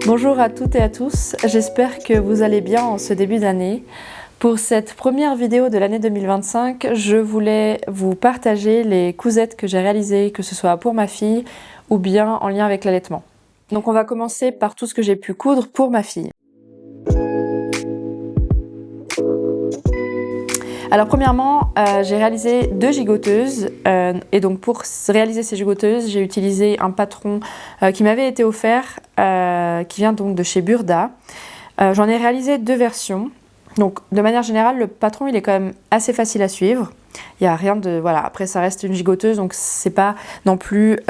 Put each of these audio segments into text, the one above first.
Bonjour à toutes et à tous, j'espère que vous allez bien en ce début d'année. Pour cette première vidéo de l'année 2025, je voulais vous partager les cousettes que j'ai réalisées, que ce soit pour ma fille ou bien en lien avec l'allaitement. Donc on va commencer par tout ce que j'ai pu coudre pour ma fille. Alors premièrement, j'ai réalisé 2 gigoteuses et donc pour réaliser ces gigoteuses, j'ai utilisé un patron qui m'avait été offert, qui vient donc de chez Burda. J'en ai réalisé 2 versions. Donc de manière générale, le patron il est quand même assez facile à suivre. Il n'y a rien de... Voilà, après ça reste une gigoteuse, donc c'est pas non plus...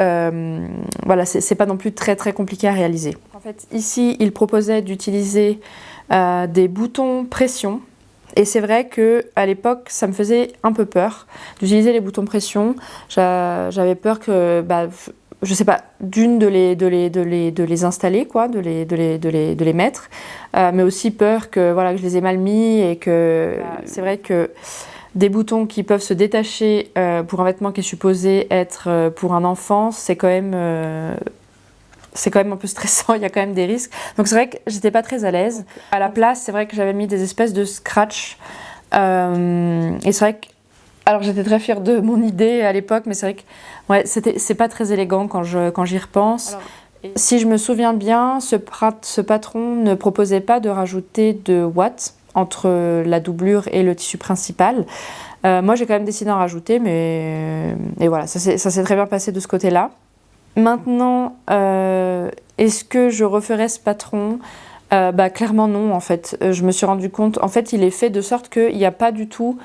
c'est pas non plus très très compliqué à réaliser. En fait, ici, il proposait d'utiliser des boutons pression. Et c'est vrai qu'à l'époque, ça me faisait un peu peur d'utiliser les boutons pression. J'avais peur que, je sais pas, de les installer, quoi, de les mettre, mais aussi peur que je les ai mal mis et que c'est vrai que des boutons qui peuvent se détacher pour un vêtement qui est supposé être pour un enfant, c'est quand même un peu stressant, il y a quand même des risques. Donc c'est vrai que j'étais pas très à l'aise. À la place, c'est vrai que j'avais mis des espèces de scratch. Et c'est vrai que... Alors j'étais très fière de mon idée à l'époque, mais c'est vrai que c'est pas très élégant quand j'y repense. Si je me souviens bien, ce patron ne proposait pas de rajouter de watts entre la doublure et le tissu principal. Moi j'ai quand même décidé d'en rajouter, mais et voilà, ça s'est très bien passé de ce côté-là. Maintenant, est-ce que je referais ce patron ? Clairement non, en fait. Je me suis rendu compte, en fait, il est fait de sorte qu'il n'y a pas du tout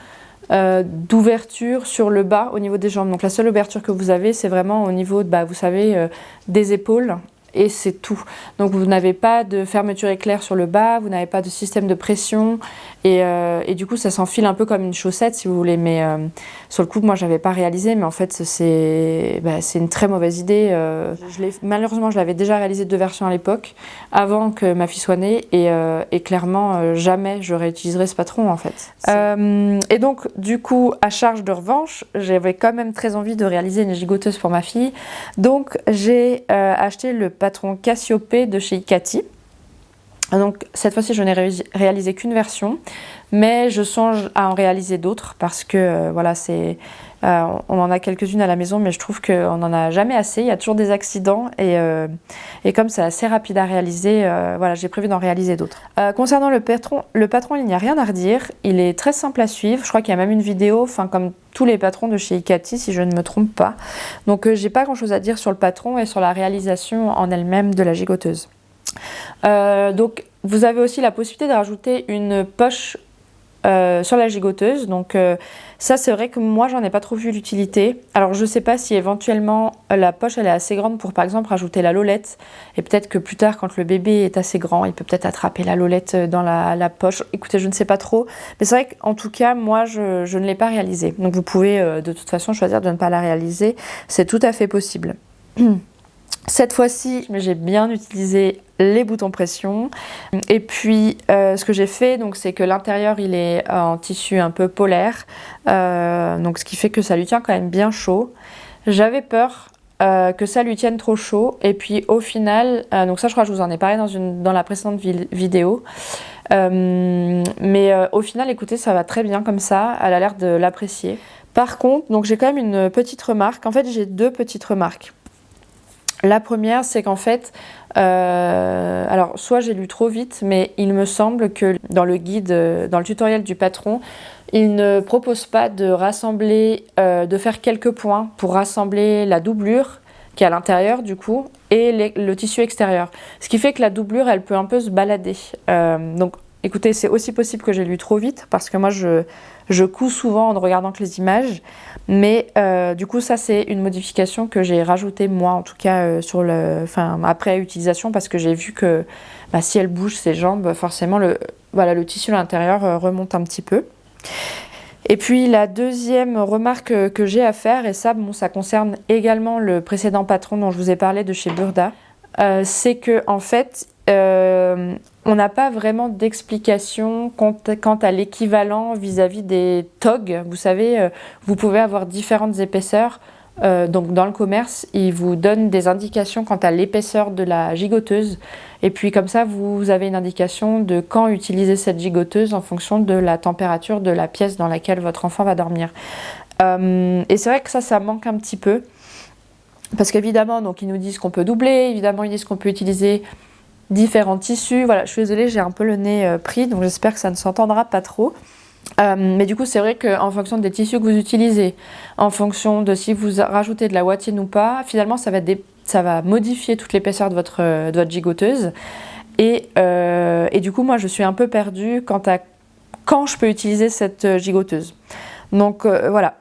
d'ouverture sur le bas au niveau des jambes. Donc la seule ouverture que vous avez, c'est vraiment au niveau, vous savez, des épaules. Et c'est tout. Donc vous n'avez pas de fermeture éclair sur le bas, vous n'avez pas de système de pression et du coup ça s'enfile un peu comme une chaussette si vous voulez, mais sur le coup moi j'avais pas réalisé, mais en fait c'est une très mauvaise idée. Malheureusement je l'avais déjà réalisé 2 versions à l'époque avant que ma fille soit née et clairement jamais je réutiliserai ce patron en fait. Et donc du coup à charge de revanche, j'avais quand même très envie de réaliser une gigoteuse pour ma fille, donc j'ai acheté le patron Cassiope de chez Ikati. Donc cette fois-ci je n'ai réalisé qu'une version, mais je songe à en réaliser d'autres parce que on en a quelques-unes à la maison, mais je trouve qu'on n'en a jamais assez, il y a toujours des accidents et comme c'est assez rapide à réaliser, j'ai prévu d'en réaliser d'autres. Concernant le patron, il n'y a rien à redire, il est très simple à suivre, je crois qu'il y a même une vidéo, comme tous les patrons de chez Ikati si je ne me trompe pas. Donc j'ai pas grand chose à dire sur le patron et sur la réalisation en elle-même de la gigoteuse. Donc vous avez aussi la possibilité de rajouter une poche sur la gigoteuse, donc ça c'est vrai que moi j'en ai pas trop vu l'utilité. Alors je sais pas si éventuellement la poche elle est assez grande pour par exemple rajouter la lolette, et peut-être que plus tard quand le bébé est assez grand il peut peut-être attraper la lolette dans la poche. Écoutez, je ne sais pas trop, mais c'est vrai qu'en tout cas moi je ne l'ai pas réalisé, donc vous pouvez de toute façon choisir de ne pas la réaliser, c'est tout à fait possible. Cette fois-ci, j'ai bien utilisé les boutons pression. Et puis, ce que j'ai fait, c'est que l'intérieur, il est en tissu un peu polaire. Donc, ce qui fait que ça lui tient quand même bien chaud. J'avais peur que ça lui tienne trop chaud. Et puis, au final, donc ça, je crois que je vous en ai parlé dans la précédente vidéo. Mais au final, écoutez, ça va très bien comme ça. Elle a l'air de l'apprécier. Par contre, donc j'ai quand même une petite remarque. En fait, j'ai 2 petites remarques. La première, c'est qu'en fait, alors soit j'ai lu trop vite, mais il me semble que dans le guide, dans le tutoriel du patron, il ne propose pas de rassembler, de faire quelques points pour rassembler la doublure qui est à l'intérieur du coup et le tissu extérieur. Ce qui fait que la doublure, elle peut un peu se balader. Donc écoutez, c'est aussi possible que j'ai lu trop vite parce que moi je couds souvent en ne regardant que les images, mais du coup ça c'est une modification que j'ai rajoutée moi en tout cas après utilisation, parce que j'ai vu que si elle bouge ses jambes, forcément le tissu à l'intérieur remonte un petit peu. Et puis la deuxième remarque que j'ai à faire, et ça concerne également le précédent patron dont je vous ai parlé de chez Burda, c'est que en fait on n'a pas vraiment d'explication quant à l'équivalent vis-à-vis des togs. Vous savez, vous pouvez avoir différentes épaisseurs Donc dans le commerce, ils vous donnent des indications quant à l'épaisseur de la gigoteuse. Et puis comme ça, vous avez une indication de quand utiliser cette gigoteuse en fonction de la température de la pièce dans laquelle votre enfant va dormir. Et c'est vrai que ça manque un petit peu. Parce qu'évidemment, donc ils nous disent qu'on peut doubler, évidemment ils disent qu'on peut utiliser différents tissus. Voilà, je suis désolée, j'ai un peu le nez pris, donc j'espère que ça ne s'entendra pas trop. Mais du coup, c'est vrai qu'en fonction des tissus que vous utilisez, en fonction de si vous rajoutez de la watine ou pas, finalement ça va modifier toute l'épaisseur de votre gigoteuse. Et du coup, moi je suis un peu perdue quant à quand je peux utiliser cette gigoteuse. Donc voilà.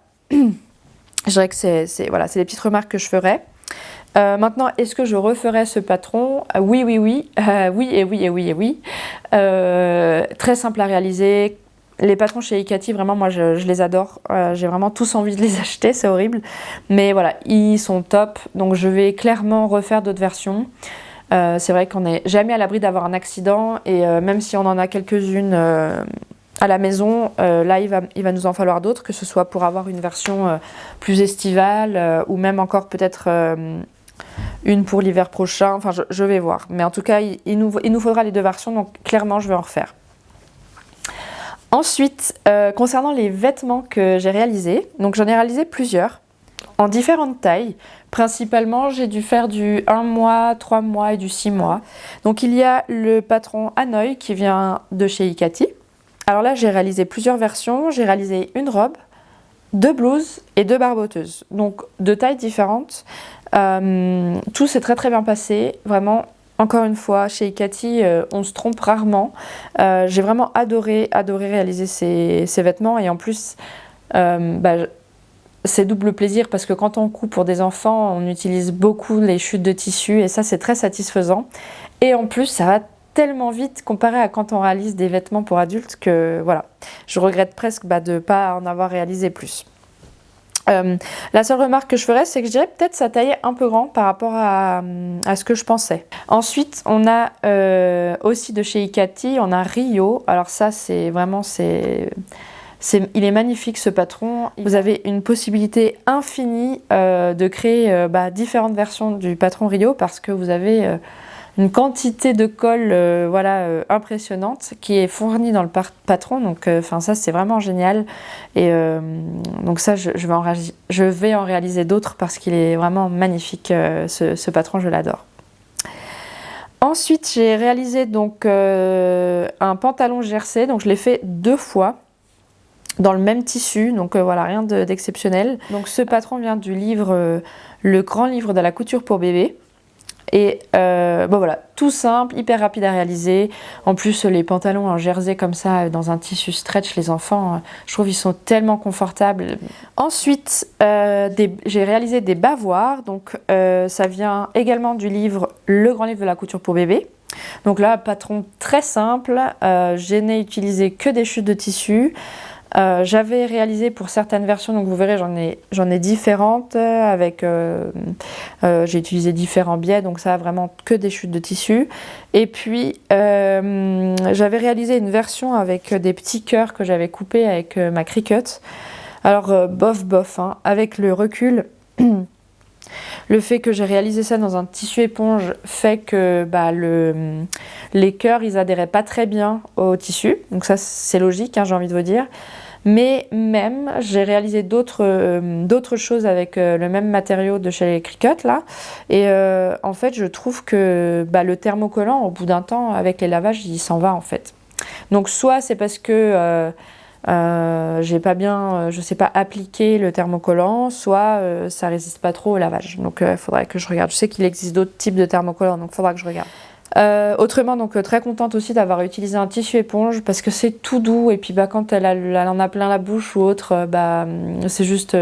Je dirais que c'est des petites remarques que je ferais. Maintenant, est-ce que je referais ce patron? Oui, oui, oui. Oui et oui et oui et oui. Très simple à réaliser. Les patrons chez Icati, vraiment, moi, je les adore. J'ai vraiment tous envie de les acheter, c'est horrible. Mais voilà, ils sont top. Donc, je vais clairement refaire d'autres versions. C'est vrai qu'on n'est jamais à l'abri d'avoir un accident. Et même si on en a quelques-unes à la maison, là il va nous en falloir d'autres, que ce soit pour avoir une version plus estivale ou même encore peut-être une pour l'hiver prochain. Enfin, je vais voir. Mais en tout cas, il nous faudra les deux versions, donc clairement, je vais en refaire. Ensuite, concernant les vêtements que j'ai réalisés, donc j'en ai réalisé plusieurs, en différentes tailles. Principalement, j'ai dû faire du 1 mois, 3 mois et du 6 mois. Donc il y a le patron Hanoï qui vient de chez Icati. Alors là, j'ai réalisé plusieurs versions. J'ai réalisé une robe, 2 blouses et 2 barboteuses. Donc de tailles différentes. Tout s'est très très bien passé. Vraiment, encore une fois, chez Icati, on se trompe rarement. J'ai vraiment adoré réaliser ces vêtements. Et en plus, c'est double plaisir parce que quand on coupe pour des enfants, on utilise beaucoup les chutes de tissu. Et ça, c'est très satisfaisant. Et en plus, ça va tellement vite comparé à quand on réalise des vêtements pour adultes que voilà, je regrette presque de ne pas en avoir réalisé plus. La seule remarque que je ferais, c'est que je dirais peut-être ça taillait un peu grand par rapport à ce que je pensais. Ensuite, on a aussi de chez Icati, on a Rio. Alors ça, c'est vraiment, il est magnifique ce patron. Vous avez une possibilité infinie de créer différentes versions du patron Rio parce que vous avez une quantité de colle impressionnante qui est fournie dans le patron. Donc ça c'est vraiment génial. Et donc ça je vais en réaliser d'autres parce qu'il est vraiment magnifique ce patron, je l'adore. Ensuite j'ai réalisé donc un pantalon jersey. Donc je l'ai fait 2 fois dans le même tissu, donc voilà, rien d'exceptionnel. Donc ce patron vient du livre Le grand livre de la couture pour bébé. Et voilà, tout simple, hyper rapide à réaliser. En plus, les pantalons en jersey comme ça, dans un tissu stretch, les enfants, je trouve ils sont tellement confortables. Ensuite, j'ai réalisé des bavoirs. Donc, ça vient également du livre Le grand livre de la couture pour bébé. Donc là, patron très simple. Je n'ai utilisé que des chutes de tissu. J'avais réalisé pour certaines versions, donc vous verrez j'en ai différentes avec j'ai utilisé différents biais, donc ça a vraiment que des chutes de tissu. Et puis j'avais réalisé une version avec des petits cœurs que j'avais coupés avec ma Cricut. Alors bof hein, avec le recul. Le fait que j'ai réalisé ça dans un tissu éponge fait que les cœurs ils adhéraient pas très bien au tissu, donc ça c'est logique hein, j'ai envie de vous dire. Mais même j'ai réalisé d'autres choses avec le même matériau de chez Cricut là, et en fait je trouve que le thermocollant au bout d'un temps avec les lavages il s'en va en fait. Donc soit c'est parce que j'ai pas bien, je sais pas appliquer le thermocollant, soit ça résiste pas trop au lavage. Donc il faudrait que je regarde. Je sais qu'il existe d'autres types de thermocollants, donc il faudra que je regarde. Autrement, donc très contente aussi d'avoir utilisé un tissu éponge parce que c'est tout doux et puis quand elle en a plein la bouche ou autre, c'est juste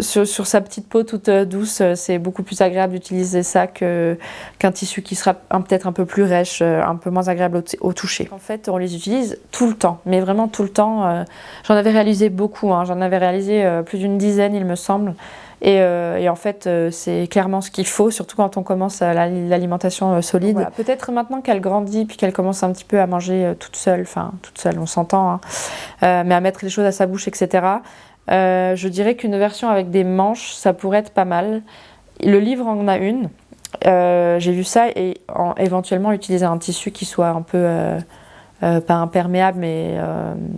sur sa petite peau toute douce, c'est beaucoup plus agréable d'utiliser ça qu'un tissu qui sera peut-être un peu plus rêche, un peu moins agréable au toucher. En fait, on les utilise tout le temps, mais vraiment tout le temps. J'en avais réalisé beaucoup, hein, j'en avais réalisé plus d'une dizaine, il me semble. Et en fait, c'est clairement ce qu'il faut, surtout quand on commence l'alimentation solide. Voilà. Peut-être maintenant qu'elle grandit puis qu'elle commence un petit peu à manger toute seule, on s'entend, hein, mais à mettre les choses à sa bouche, etc. Je dirais qu'une version avec des manches, ça pourrait être pas mal. Le livre en a une. J'ai vu ça et éventuellement utiliser un tissu qui soit un peu, pas imperméable, mais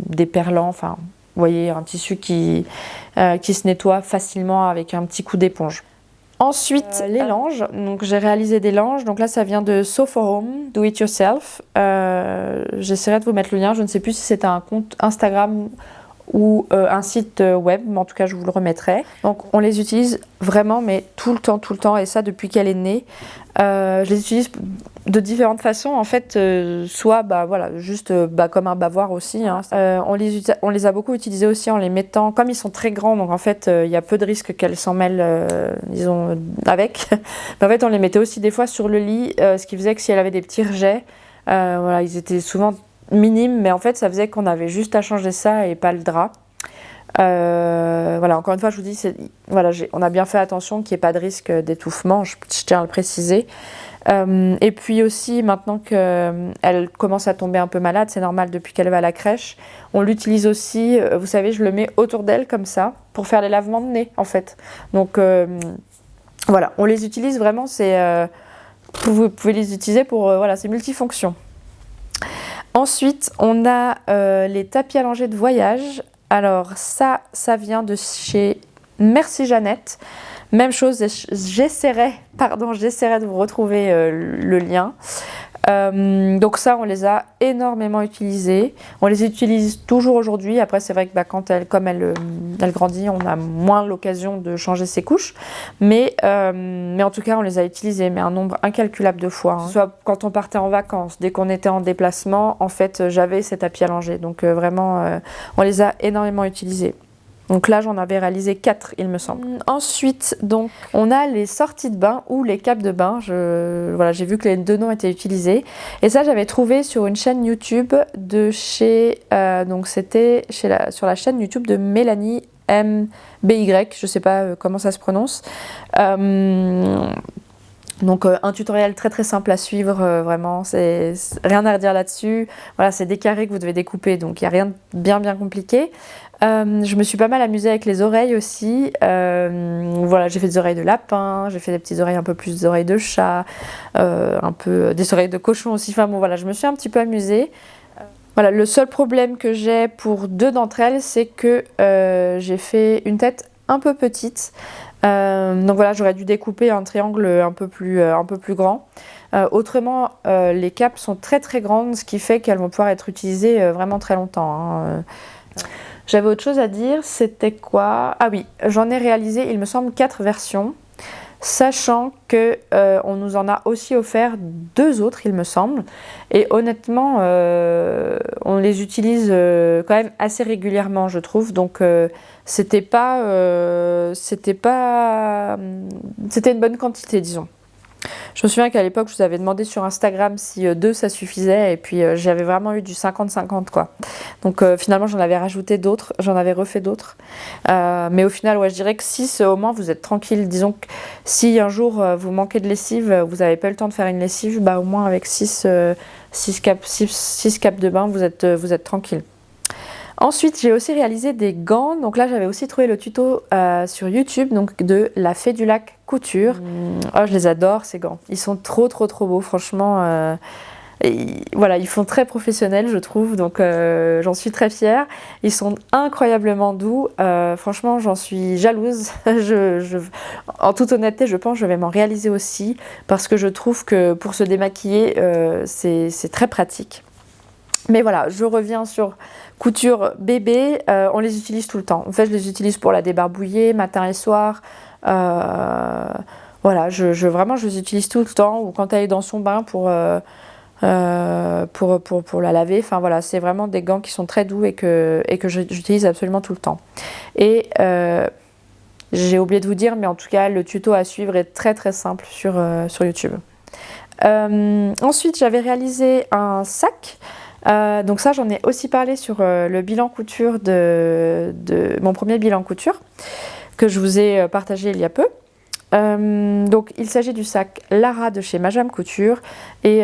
déperlant. Enfin, vous voyez, un tissu qui se nettoie facilement avec un petit coup d'éponge. Ensuite, les langes. Donc, j'ai réalisé des langes. Donc là, ça vient de Sew for Home, Do It Yourself. J'essaierai de vous mettre le lien. Je ne sais plus si c'est un compte Instagram ou un site web, mais en tout cas, je vous le remettrai. Donc, on les utilise vraiment, mais tout le temps, et ça depuis qu'elle est née. Je les utilise de différentes façons, en fait, soit voilà, juste comme un bavoir aussi. Hein. On les a beaucoup utilisés aussi en les mettant, comme ils sont très grands, donc en fait, il y a peu de risques qu'elles s'en mêlent, disons, avec. Mais en fait, on les mettait aussi des fois sur le lit, ce qui faisait que si elle avait des petits rejets, voilà, ils étaient souvent minimes, mais en fait, ça faisait qu'on avait juste à changer ça et pas le drap. Voilà, encore une fois, je vous dis, voilà, on a bien fait attention qu'il n'y ait pas de risque d'étouffement, je tiens à le préciser. Et puis aussi, maintenant qu'elle commence à tomber un peu malade, c'est normal depuis qu'elle va à la crèche, on l'utilise aussi, vous savez, je le mets autour d'elle comme ça, pour faire les lavements de nez, en fait. Donc, voilà, on les utilise vraiment, vous pouvez les utiliser pour, voilà, c'est multifonction. Ensuite, on a les tapis allongés de voyage. Alors ça vient de chez Merci Jeannette. Même chose, j'essaierai de vous retrouver le lien. Donc ça, on les a énormément utilisés. On les utilise toujours aujourd'hui. Après, c'est vrai que comme elle grandit, on a moins l'occasion de changer ses couches. Mais en tout cas, on les a utilisés, mais un nombre incalculable de fois. Hein. Soit quand on partait en vacances, dès qu'on était en déplacement, en fait, j'avais ces tapis allongés. Donc vraiment, on les a énormément utilisés. Donc là, j'en avais réalisé 4, il me semble. Ensuite, donc, on a les sorties de bain ou les capes de bain. Voilà, j'ai vu que les deux noms étaient utilisés. Et ça, j'avais trouvé sur une chaîne YouTube de donc c'était sur la chaîne YouTube de Mélanie MBY. Je ne sais pas comment ça se prononce. Donc un tutoriel très très simple à suivre, vraiment, c'est rien à redire là-dessus. Voilà, c'est des carrés que vous devez découper, donc il n'y a rien de bien compliqué. Je me suis pas mal amusée avec les oreilles aussi. Voilà, j'ai fait des oreilles de lapin, j'ai fait des petites oreilles un peu plus des oreilles de chat, un peu des oreilles de cochon aussi. Enfin bon, voilà, je me suis un petit peu amusée. Voilà, le seul problème que j'ai pour 2 d'entre elles, c'est que j'ai fait une tête un peu petite. Donc voilà, j'aurais dû découper un triangle un peu plus grand. Autrement, les capes sont très très grandes, ce qui fait qu'elles vont pouvoir être utilisées vraiment très longtemps. Hein. J'avais autre chose à dire, c'était quoi? Ah oui, j'en ai réalisé, il me semble, 4 versions, sachant que on nous en a aussi offert 2 autres, il me semble. Et honnêtement, on les utilise quand même assez régulièrement, je trouve. Donc c'était une bonne quantité, disons. Je me souviens qu'à l'époque, je vous avais demandé sur Instagram si 2 ça suffisait, et puis j'avais vraiment eu du 50-50 quoi. Donc finalement, j'en avais rajouté d'autres, j'en avais refait d'autres. Mais au final, ouais, je dirais que 6 au moins vous êtes tranquille. Disons que si un jour vous manquez de lessive, vous n'avez pas eu le temps de faire une lessive, bah au moins avec 6 capes de bain, vous êtes tranquille. Ensuite, j'ai aussi réalisé des gants. Donc là, j'avais aussi trouvé le tuto sur YouTube, donc de La Fée du Lac Couture. Oh, je les adore, ces gants. Ils sont trop beaux, franchement. Voilà, ils font très professionnels, je trouve, donc j'en suis très fière. Ils sont incroyablement doux. Franchement, j'en suis jalouse. En toute honnêteté, je pense que je vais m'en réaliser aussi, parce que je trouve que pour se démaquiller, c'est très pratique. Mais voilà, je reviens sur couture bébé, on les utilise tout le temps. En fait, je les utilise pour la débarbouiller, matin et soir. Voilà, vraiment, je les utilise tout le temps. Ou quand elle est dans son bain pour la laver. Enfin voilà, c'est vraiment des gants qui sont très doux et que j'utilise absolument tout le temps. Et j'ai oublié de vous dire, mais en tout cas, le tuto à suivre est très très simple sur YouTube. Ensuite, j'avais réalisé un sac. Donc ça, j'en ai aussi parlé sur le bilan couture de mon premier bilan couture que je vous ai partagé il y a peu. Donc il s'agit du sac Lara de chez Majam Couture et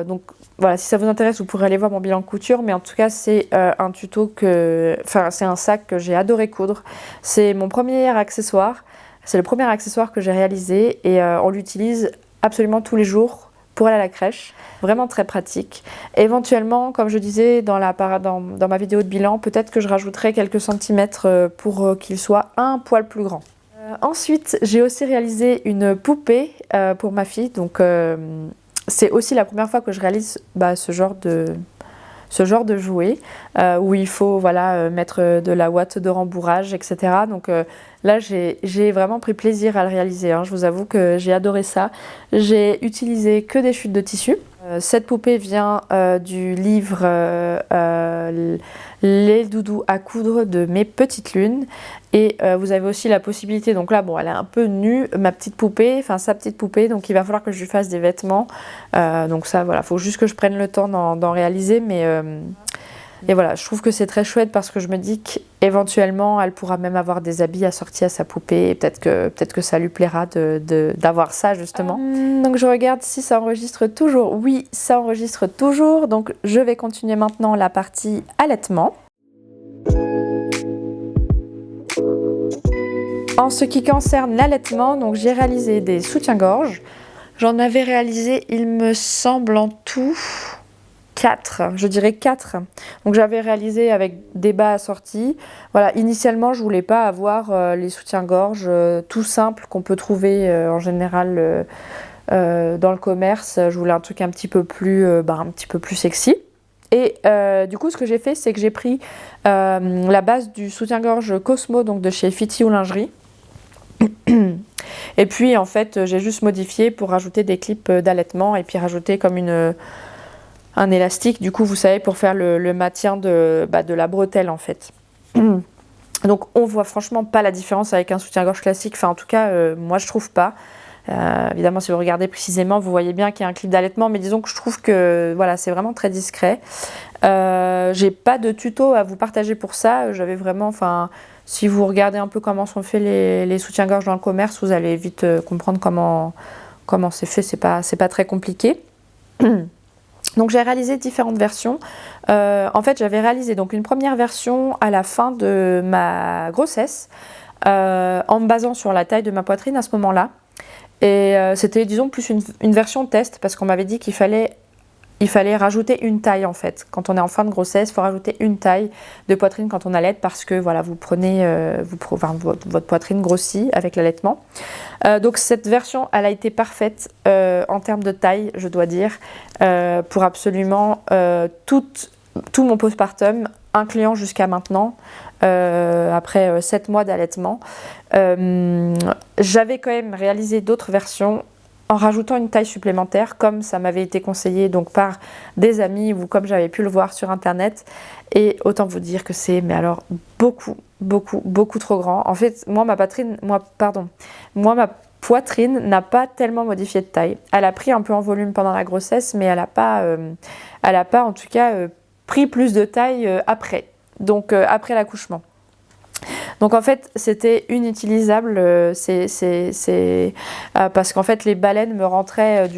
donc voilà, si ça vous intéresse vous pourrez aller voir mon bilan de couture, mais en tout cas c'est un tuto c'est un sac que j'ai adoré coudre. C'est mon premier accessoire, c'est le premier accessoire que j'ai réalisé et on l'utilise absolument tous les jours pour aller à la crèche, vraiment très pratique. Éventuellement, comme je disais dans ma vidéo de bilan, peut-être que je rajouterai quelques centimètres pour qu'il soit un poil plus grand. Ensuite, j'ai aussi réalisé une poupée pour ma fille, donc c'est aussi la première fois que je réalise ce genre de jouet où il faut voilà, mettre de la ouate de rembourrage, etc. Donc là, j'ai vraiment pris plaisir à le réaliser, hein. Je vous avoue que j'ai adoré ça. J'ai utilisé que des chutes de tissu. Cette poupée vient du livre Les doudous à coudre de mes petites lunes. Et vous avez aussi la possibilité, donc là, bon, elle est un peu nue, ma petite poupée, enfin sa petite poupée, donc il va falloir que je lui fasse des vêtements. Donc ça, voilà, il faut juste que je prenne le temps d'en réaliser, mais et voilà, je trouve que c'est très chouette parce que je me dis qu'éventuellement, elle pourra même avoir des habits assortis à sa poupée et peut-être que ça lui plaira d'avoir ça justement. Donc je regarde si ça enregistre toujours. Oui, ça enregistre toujours, donc je vais continuer maintenant la partie allaitement. En ce qui concerne l'allaitement, donc j'ai réalisé des soutiens-gorge. J'en avais réalisé, il me semble, en tout 4, je dirais 4. Donc j'avais réalisé avec des bas assortis. Voilà, initialement je voulais pas avoir les soutiens-gorge tout simples qu'on peut trouver en général dans le commerce. Je voulais un truc un petit peu plus sexy. Et du coup, ce que j'ai fait, c'est que j'ai pris la base du soutien-gorge Cosmo, donc de chez Fiti ou Lingerie. Et puis en fait, j'ai juste modifié pour rajouter des clips d'allaitement et puis rajouter comme un élastique, du coup, vous savez, pour faire le maintien de la bretelle en fait. Donc on voit franchement pas la différence avec un soutien-gorge classique. Enfin, en tout cas, moi je trouve pas. Évidemment, si vous regardez précisément, vous voyez bien qu'il y a un clip d'allaitement, mais disons que je trouve que voilà, c'est vraiment très discret. J'ai pas de tuto à vous partager pour ça. J'avais vraiment, enfin, si vous regardez un peu comment sont faits les soutiens-gorge dans le commerce, vous allez vite comprendre comment c'est fait. C'est pas très compliqué. Donc j'ai réalisé différentes versions. En fait, j'avais réalisé donc une première version à la fin de ma grossesse, en me basant sur la taille de ma poitrine à ce moment-là. Et c'était, disons, plus une version test, parce qu'on m'avait dit qu'il fallait rajouter une taille en fait. Quand on est en fin de grossesse, il faut rajouter une taille de poitrine quand on allaite, parce que voilà, vous prenez, votre poitrine grossit avec l'allaitement. Donc cette version, elle a été parfaite en termes de taille, je dois dire, pour absolument tout mon postpartum, incluant jusqu'à maintenant, après 7 mois d'allaitement. J'avais quand même réalisé d'autres versions en rajoutant une taille supplémentaire, comme ça m'avait été conseillé donc par des amis ou comme j'avais pu le voir sur internet. Et autant vous dire que c'est, mais alors, beaucoup trop grand. En fait, moi ma poitrine n'a pas tellement modifié de taille. Elle a pris un peu en volume pendant la grossesse, mais elle n'a pas en tout cas pris plus de taille après. Donc après l'accouchement. Donc en fait c'était inutilisable, parce qu'en fait les baleines me rentraient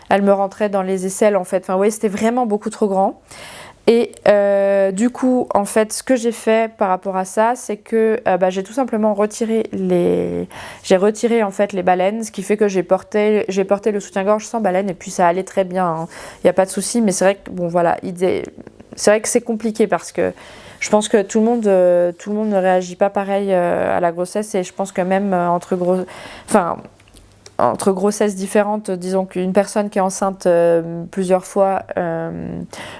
elles me rentraient dans les aisselles en fait. Enfin oui, c'était vraiment beaucoup trop grand. Et du coup en fait ce que j'ai fait par rapport à ça, c'est que j'ai tout simplement retiré en fait les baleines, ce qui fait que j'ai porté le soutien-gorge sans baleine et puis ça allait très bien, hein. Il n'y a pas de souci, mais c'est vrai que bon voilà, c'est vrai que c'est compliqué parce que je pense que tout le monde ne réagit pas pareil à la grossesse, et je pense que même entre grossesses différentes, disons qu'une personne qui est enceinte plusieurs fois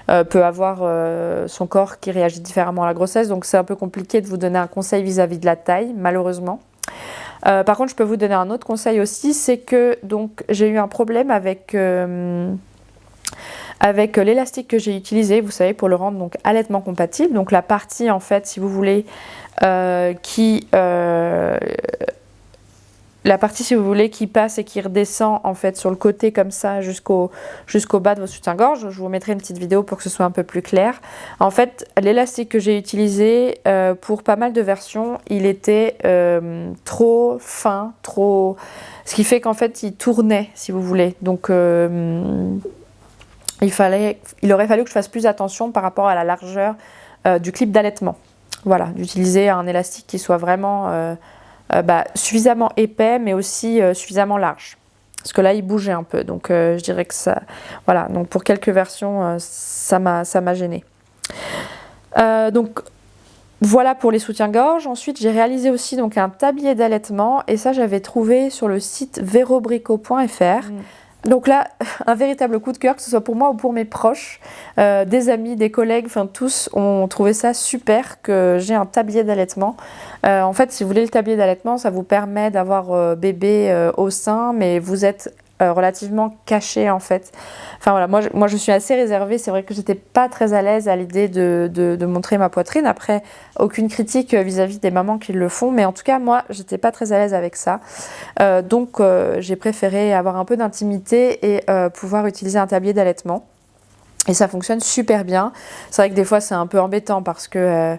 peut avoir son corps qui réagit différemment à la grossesse, donc c'est un peu compliqué de vous donner un conseil vis-à-vis de la taille, malheureusement. Par contre, je peux vous donner un autre conseil aussi, c'est que donc j'ai eu un problème avec l'élastique que j'ai utilisé, vous savez, pour le rendre donc allaitement compatible. Donc la partie en fait, si vous voulez, la partie, si vous voulez, qui passe et qui redescend en fait sur le côté comme ça jusqu'au bas de vos soutiens-gorge. Je vous mettrai une petite vidéo pour que ce soit un peu plus clair. En fait, l'élastique que j'ai utilisé pour pas mal de versions, il était trop fin, trop... Ce qui fait qu'en fait, il tournait, si vous voulez. Donc, il aurait fallu que je fasse plus attention par rapport à la largeur du clip d'allaitement. Voilà, d'utiliser un élastique qui soit vraiment suffisamment épais, mais aussi suffisamment large. Parce que là, il bougeait un peu. Donc, je dirais que ça... Voilà, donc pour quelques versions, ça m'a gênée. Donc, voilà pour les soutiens-gorge. Ensuite, j'ai réalisé aussi donc, un tablier d'allaitement. Et ça, j'avais trouvé sur le site verobrico.fr. Donc là, un véritable coup de cœur, que ce soit pour moi ou pour mes proches, des amis, des collègues, enfin tous ont trouvé ça super que j'ai un tablier d'allaitement. En fait, si vous voulez le tablier d'allaitement, ça vous permet d'avoir bébé au sein, mais vous êtes relativement caché en fait. Enfin voilà, moi je suis assez réservée, c'est vrai que j'étais pas très à l'aise à l'idée de montrer ma poitrine. Après, aucune critique vis-à-vis des mamans qui le font, mais en tout cas moi j'étais pas très à l'aise avec ça. Donc j'ai préféré avoir un peu d'intimité et pouvoir utiliser un tablier d'allaitement. Et ça fonctionne super bien. C'est vrai que des fois c'est un peu embêtant parce que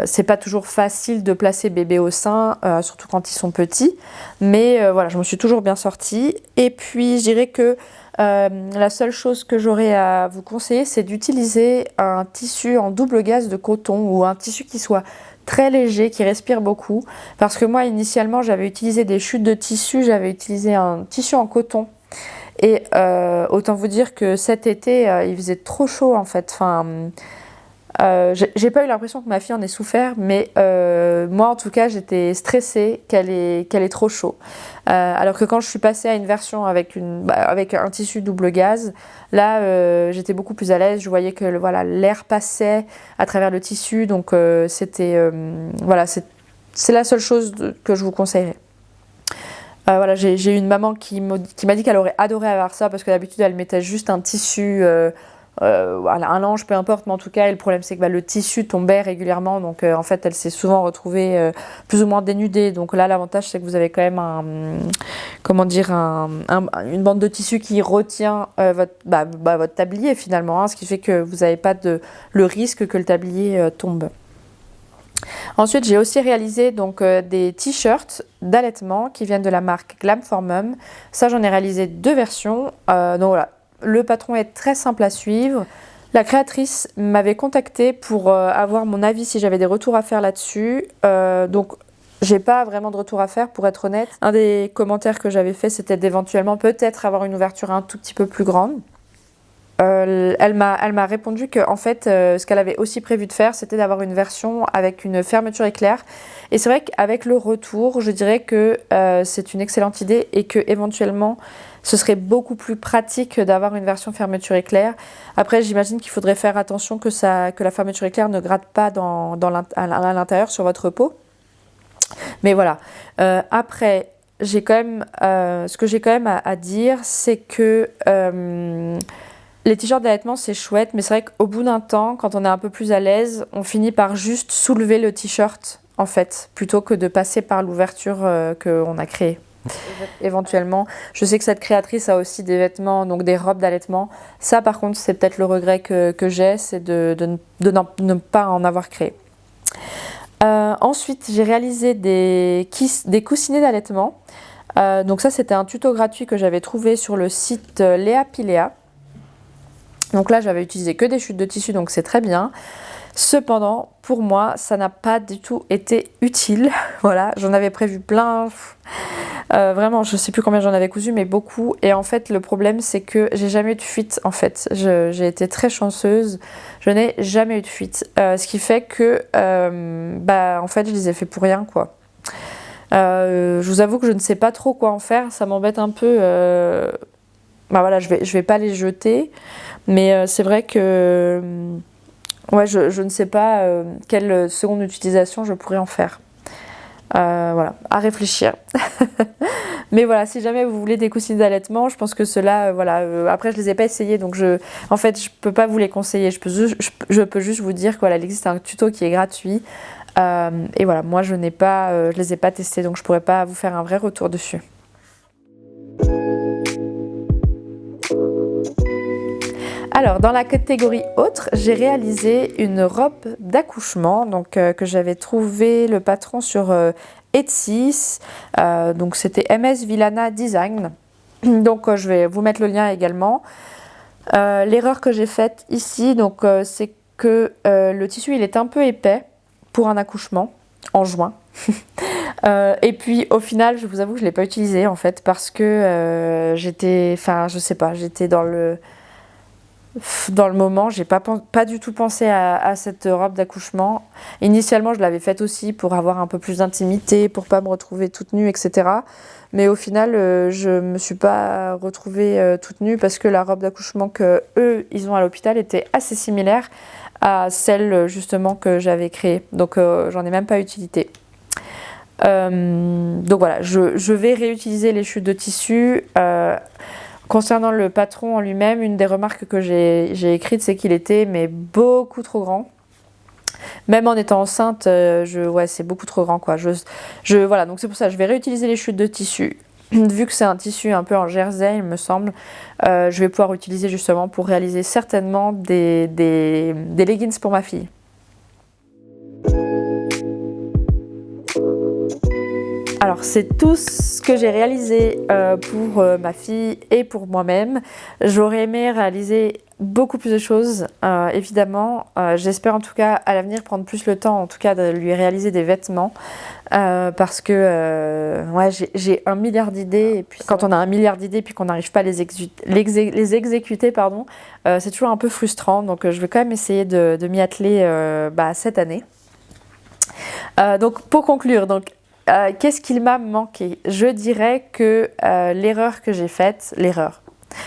c'est pas toujours facile de placer bébé au sein, surtout quand ils sont petits. Mais voilà, je me suis toujours bien sortie. Et puis je dirais que la seule chose que j'aurais à vous conseiller, c'est d'utiliser un tissu en double gaze de coton ou un tissu qui soit très léger, qui respire beaucoup. Parce que moi, initialement, j'avais utilisé des chutes de tissu, j'avais utilisé un tissu en coton. Et autant vous dire que cet été, il faisait trop chaud en fait. Enfin, j'ai pas eu l'impression que ma fille en ait souffert, mais moi en tout cas j'étais stressée qu'elle ait trop chaud. Alors que quand je suis passée à une version avec un tissu double gaze, là j'étais beaucoup plus à l'aise. Je voyais que voilà, l'air passait à travers le tissu, donc voilà, c'est la seule chose que je vous conseillerais. Voilà, j'ai eu une maman qui m'a dit qu'elle aurait adoré avoir ça parce que d'habitude elle mettait juste un tissu, voilà, un linge, peu importe, mais en tout cas, le problème c'est que le tissu tombait régulièrement, donc en fait elle s'est souvent retrouvée plus ou moins dénudée. Donc là, l'avantage c'est que vous avez quand même une bande de tissu qui retient votre tablier finalement, ce qui fait que vous n'avez pas le risque que le tablier tombe. Ensuite, j'ai aussi réalisé donc des t-shirts d'allaitement qui viennent de la marque Glam4Mum. Ça, j'en ai réalisé 2 versions. Donc voilà, le patron est très simple à suivre. La créatrice m'avait contactée pour avoir mon avis si j'avais des retours à faire là-dessus. Donc, j'ai pas vraiment de retour à faire pour être honnête. Un des commentaires que j'avais fait, c'était d'éventuellement peut-être avoir une ouverture un tout petit peu plus grande. Elle m'a répondu que en fait, ce qu'elle avait aussi prévu de faire, c'était d'avoir une version avec une fermeture éclair. Et c'est vrai qu'avec le retour, je dirais que c'est une excellente idée et que éventuellement, ce serait beaucoup plus pratique d'avoir une version fermeture éclair. Après, j'imagine qu'il faudrait faire attention que la fermeture éclair ne gratte pas à l'intérieur sur votre peau. Mais voilà. Après, j'ai quand même, ce que j'ai quand même à dire, c'est que les t-shirts d'allaitement, c'est chouette, mais c'est vrai qu'au bout d'un temps, quand on est un peu plus à l'aise, on finit par juste soulever le t-shirt, en fait, plutôt que de passer par l'ouverture qu'on a créée. Éventuellement, je sais que cette créatrice a aussi des vêtements, donc des robes d'allaitement. Ça, par contre, c'est peut-être le regret que j'ai, c'est de ne pas en avoir créé. Ensuite, j'ai réalisé des coussinets d'allaitement. Donc ça, c'était un tuto gratuit que j'avais trouvé sur le site Léa Pilea. Donc là, j'avais utilisé que des chutes de tissu, donc c'est très bien. Cependant, pour moi, ça n'a pas du tout été utile. Voilà, j'en avais prévu plein. Vraiment, je ne sais plus combien j'en avais cousu, mais beaucoup. Et en fait, le problème, c'est que j'ai jamais eu de fuite, en fait. J'ai été très chanceuse. Je n'ai jamais eu de fuite. Ce qui fait que, en fait, je les ai fait pour rien, quoi. Je vous avoue que je ne sais pas trop quoi en faire. Ça m'embête un peu. Voilà, je vais pas les jeter. Mais c'est vrai que ouais, je ne sais pas quelle seconde utilisation je pourrais en faire. Voilà, à réfléchir. Mais voilà, si jamais vous voulez des coussinets d'allaitement, je pense que ceux-là, après je les ai pas essayés, donc en fait je peux pas vous les conseiller. Je peux juste vous dire qu'il existe un tuto qui est gratuit. Et voilà, moi je les ai pas testés, donc je pourrais pas vous faire un vrai retour dessus. Alors, dans la catégorie autre, j'ai réalisé une robe d'accouchement, donc que j'avais trouvé le patron sur Etsy. Donc c'était MS Villana Design. Donc je vais vous mettre le lien également. L'erreur que j'ai faite ici, donc c'est que le tissu il est un peu épais pour un accouchement en juin. Et puis au final, je vous avoue que je l'ai pas utilisé en fait parce que j'étais dans le moment, j'ai pas du tout pensé à cette robe d'accouchement. Initialement, je l'avais faite aussi pour avoir un peu plus d'intimité, pour pas me retrouver toute nue, etc. Mais au final, je me suis pas retrouvée toute nue parce que la robe d'accouchement que eux, ils ont à l'hôpital était assez similaire à celle justement que j'avais créée. Donc j'en ai même pas utilisé. Donc voilà, je vais réutiliser les chutes de tissu. Concernant le patron en lui-même, une des remarques que j'ai écrites, c'est qu'il était beaucoup trop grand. Même en étant enceinte, ouais, c'est beaucoup trop grand, quoi. Voilà, donc c'est pour ça, je vais réutiliser les chutes de tissu. Vu que c'est un tissu un peu en jersey, il me semble, je vais pouvoir utiliser justement pour réaliser certainement des leggings pour ma fille. Alors c'est tout ce que j'ai réalisé pour ma fille et pour moi-même. J'aurais aimé réaliser beaucoup plus de choses, évidemment. J'espère en tout cas à l'avenir prendre plus le temps en tout cas de lui réaliser des vêtements parce que ouais, j'ai un milliard d'idées et puis quand on a un milliard d'idées puis qu'on n'arrive pas à les exécuter, pardon, c'est toujours un peu frustrant. Donc je vais quand même essayer de m'y atteler cette année. Donc pour conclure, qu'est-ce qu'il m'a manqué? Je dirais que l'erreur que j'ai faite,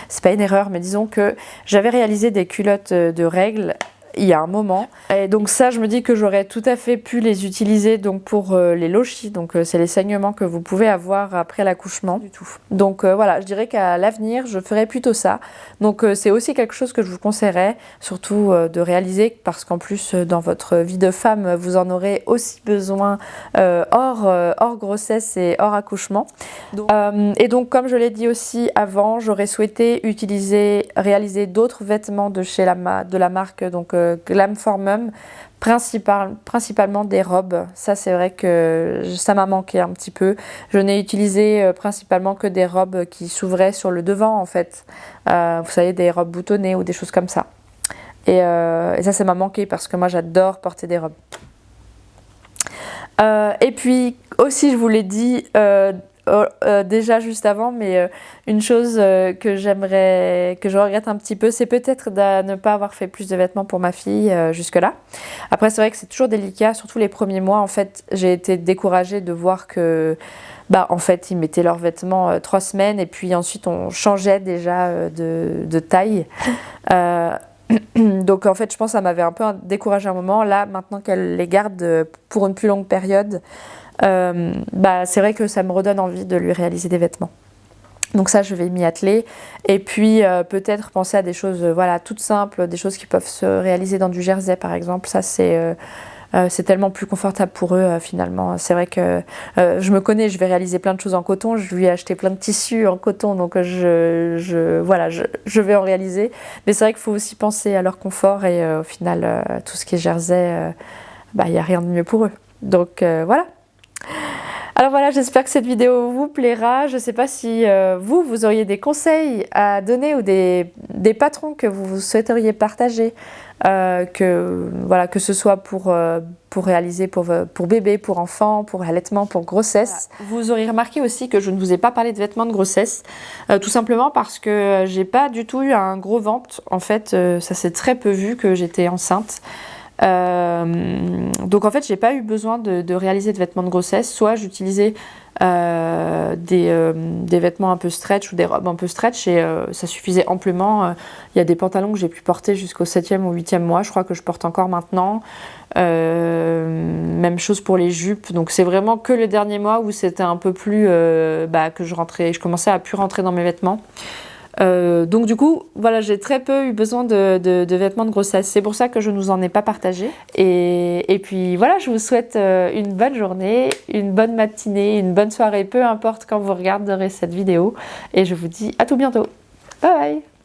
c'est pas une erreur, mais disons que j'avais réalisé des culottes de règles il y a un moment. Et donc ça, je me dis que j'aurais tout à fait pu les utiliser donc pour les lochis. Donc c'est les saignements que vous pouvez avoir après l'accouchement. Du tout. Donc voilà, je dirais qu'à l'avenir, je ferai plutôt ça. Donc c'est aussi quelque chose que je vous conseillerais, surtout de réaliser, parce qu'en plus, dans votre vie de femme, vous en aurez aussi besoin hors grossesse et hors accouchement. Et donc, comme je l'ai dit aussi avant, j'aurais souhaité réaliser d'autres vêtements de la marque donc Glam for Mum, principalement des robes. Ça, c'est vrai que ça m'a manqué un petit peu. Je n'ai utilisé principalement que des robes qui s'ouvraient sur le devant, en fait. Vous savez, des robes boutonnées ou des choses comme ça. Et ça m'a manqué parce que moi, j'adore porter des robes. Et puis aussi, je vous l'ai dit déjà juste avant, mais une chose que je regrette un petit peu, c'est peut-être de ne pas avoir fait plus de vêtements pour ma fille jusque-là. Après, c'est vrai que c'est toujours délicat, surtout les premiers mois. En fait, j'ai été découragée de voir que, en fait, ils mettaient leurs vêtements 3 semaines et puis ensuite on changeait déjà de taille. Donc en fait, je pense que ça m'avait un peu découragée un moment. Là, maintenant qu'elle les garde pour une plus longue période, c'est vrai que ça me redonne envie de lui réaliser des vêtements. Donc ça, je vais m'y atteler. Et puis peut-être penser à des choses toutes simples, des choses qui peuvent se réaliser dans du jersey par exemple. Ça, c'est tellement plus confortable pour eux finalement. C'est vrai que je me connais, je vais réaliser plein de choses en coton. Je lui ai acheté plein de tissus en coton, donc je vais en réaliser. Mais c'est vrai qu'il faut aussi penser à leur confort et au final, tout ce qui est jersey, il n'y a rien de mieux pour eux. Donc voilà. Alors voilà, j'espère que cette vidéo vous plaira. Je ne sais pas si vous auriez des conseils à donner ou des patrons que vous souhaiteriez partager, que ce soit pour réaliser pour bébé, pour enfant, pour allaitement, pour grossesse. Voilà. Vous aurez remarqué aussi que je ne vous ai pas parlé de vêtements de grossesse, tout simplement parce que j'ai pas du tout eu un gros ventre. En fait, ça s'est très peu vu que j'étais enceinte. Donc en fait j'ai pas eu besoin de réaliser de vêtements de grossesse, soit j'utilisais des vêtements un peu stretch ou des robes un peu stretch et ça suffisait amplement. Il y a des pantalons que j'ai pu porter jusqu'au 7e ou 8e mois, je crois que je porte encore maintenant. Même chose pour les jupes, donc c'est vraiment que le dernier mois où c'était un peu plus que je commençais à plus rentrer dans mes vêtements. Donc du coup, voilà, j'ai très peu eu besoin de vêtements de grossesse. C'est pour ça que je ne vous en ai pas partagé. Et puis voilà, je vous souhaite une bonne journée, une bonne matinée, une bonne soirée, peu importe quand vous regarderez cette vidéo. Et je vous dis à tout bientôt. Bye bye!